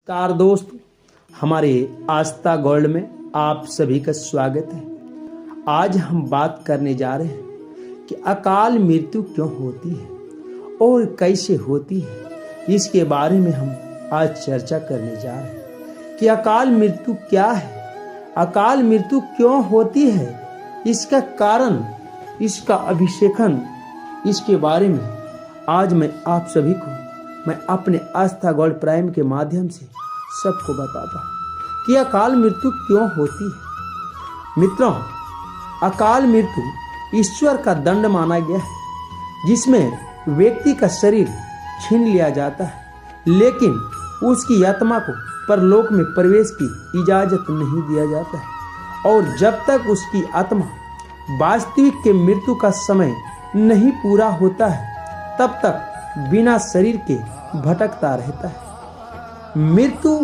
नमस्कार दोस्त, हमारे आस्था गोल्ड में आप सभी का स्वागत है। आज हम बात करने जा रहे हैं कि अकाल मृत्यु क्यों होती है और कैसे होती है। इसके बारे में हम आज चर्चा करने जा रहे हैं कि अकाल मृत्यु क्या है, अकाल मृत्यु क्यों होती है, इसका कारण, इसका अभिषेकन, इसके बारे में आज मैं आप सभी को मैं अपने आस्था गोल्ड प्राइम के माध्यम से सबको बताता हूँ कि अकाल मृत्यु क्यों होती है। मित्रों, अकाल मृत्यु ईश्वर का दंड माना गया है, जिसमें व्यक्ति का शरीर छीन लिया जाता है, लेकिन उसकी आत्मा को परलोक में प्रवेश की इजाजत नहीं दिया जाता है। और जब तक उसकी आत्मा वास्तविक के मृत्यु का समय नहीं पूरा होता है, तब तक बिना शरीर के भटकता रहता है। मृत्यु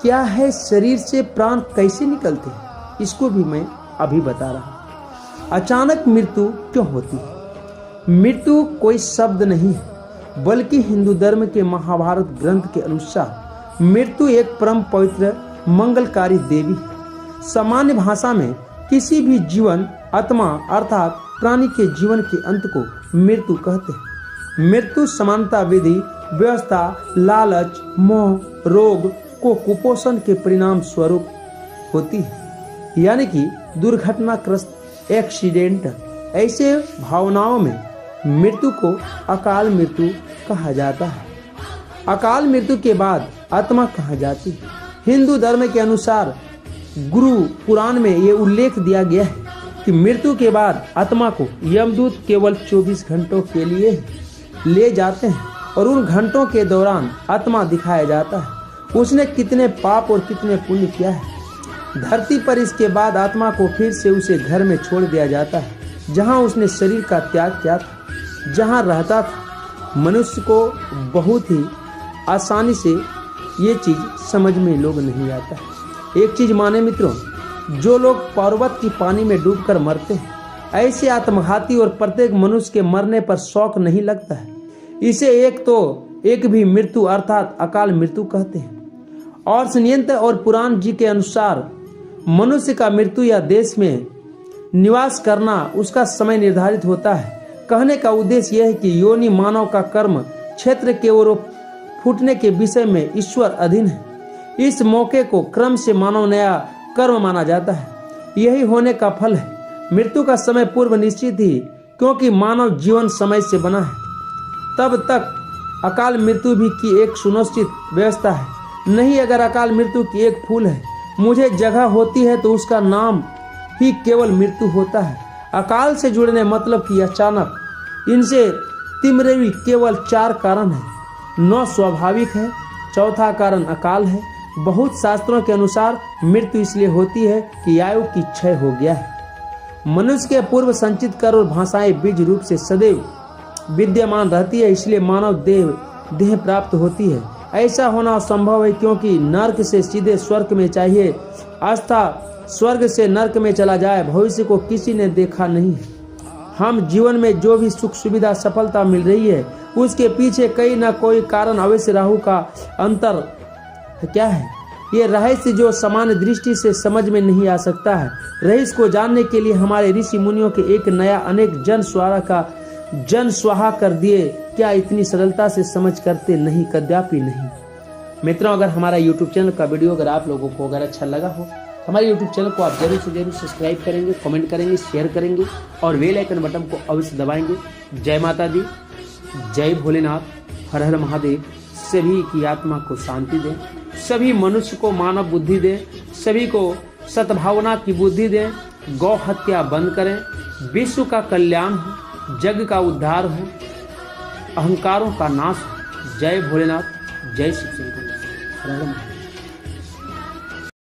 क्या है, शरीर से प्राण कैसे निकलते हैं, इसको भी मैं अभी बता रहा हूँ। अचानक मृत्यु क्यों होती है? मृत्यु कोई शब्द नहीं है, बल्कि हिंदू धर्म के महाभारत ग्रंथ के अनुसार मृत्यु एक परम पवित्र मंगलकारी देवी है। सामान्य भाषा में किसी भी जीवन आत्मा अर्थात प्राणी के जीवन के अंत को मृत्यु कहते हैं। मृत्यु समानता विधि, व्यवस्था, लालच, मोह, रोग को कुपोषण के परिणाम स्वरूप होती है, यानी कि दुर्घटनाग्रस्त, एक्सीडेंट। ऐसे भावनाओं में मृत्यु को अकाल मृत्यु कहा जाता है। अकाल मृत्यु के बाद आत्मा कहाँ जाती है? हिंदू धर्म के अनुसार गुरु पुराण में ये उल्लेख दिया गया है कि मृत्यु के बाद आत्मा को यमदूत केवल 24 घंटों के लिए ले जाते हैं और उन घंटों के दौरान आत्मा दिखाया जाता है उसने कितने पाप और कितने पुण्य किया है। धरती पर इसके बाद आत्मा को फिर से उसे घर में छोड़ दिया जाता है जहां उसने शरीर का त्याग किया था, जहां रहता था। मनुष्य को बहुत ही आसानी से ये चीज समझ में लोग नहीं आता है। एक चीज माने मित्रों, जो लोग पर्वत की पानी में डूबकर मरते हैं, ऐसे आत्मघाती और प्रत्येक मनुष्य के मरने पर शौक नहीं लगता है। इसे एक भी मृत्यु अर्थात अकाल मृत्यु कहते हैं। और संयंत्र और पुराण जी के अनुसार मनुष्य का मृत्यु या देश में निवास करना उसका समय निर्धारित होता है। कहने का उद्देश्य यह है कि योनि मानव का कर्म क्षेत्र के ओर फूटने के विषय में ईश्वर अधीन है। इस मौके को क्रम से मानव नया कर्म माना जाता है। यही होने का फल है। मृत्यु का समय पूर्व निश्चित ही, क्योंकि मानव जीवन समय से बना है। तब तक अकाल मृत्यु भी की एक सुनिश्चित व्यवस्था है। नहीं, अगर अकाल मृत्यु की एक फूल है, मुझे जगह होती है तो उसका नाम ही केवल मृत्यु होता है। अकाल से जुड़ने मतलब कि अचानक। इनसे तिमरेवी केवल 4 कारण है। 9 स्वाभाविक है, चौथा कारण अकाल है। बहुत शास्त्रों के अनुसार मृत्यु इसलिए होती है कि आयु की क्षय हो गया है। मनुष्य के पूर्व संचित कर और भाषाएं बीज रूप से सदैव विद्यमान रहती है, इसलिए मानव देह प्राप्त होती है। ऐसा होना असंभव है, क्योंकि नर्क से सीधे स्वर्ग में चाहिए आस्था स्वर्ग से नर्क में चला जाए, भविष्य को किसी ने देखा नहीं है। हम जीवन में जो भी सुख सुविधा सफलता मिल रही है, उसके पीछे कहीं ना कोई कारण अवश्य राहु का अंतर क्या है। ये रहस्य जो सामान्य दृष्टि से समझ में नहीं आ सकता है। रहस्य को जानने के लिए हमारे ऋषि मुनियों के एक नया अनेक जन स्वाहा कर दिए। क्या इतनी सरलता से समझ करते? नहीं, कदापि नहीं। मित्रों, अगर हमारा YouTube चैनल का वीडियो अगर आप लोगों को अगर अच्छा लगा हो, हमारे YouTube चैनल को आप जरूर से जरूर सब्सक्राइब करेंगे, कमेंट करेंगे, शेयर करेंगे और बेल आइकन बटन को अवश्य दबाएंगे। जय माता दी, जय भोलेनाथ, हर हर महादेव। सभी की आत्मा को शांति दें, सभी मनुष्य को मानव बुद्धि दें, सभी को सद्भावना की बुद्धि दें। गौ हत्या बंद करें, विश्व का कल्याण हो, जग का उद्धार हो, अहंकारों का नाश हो। जय भोलेनाथ, जय शिव शंकर, हर हर महादेव।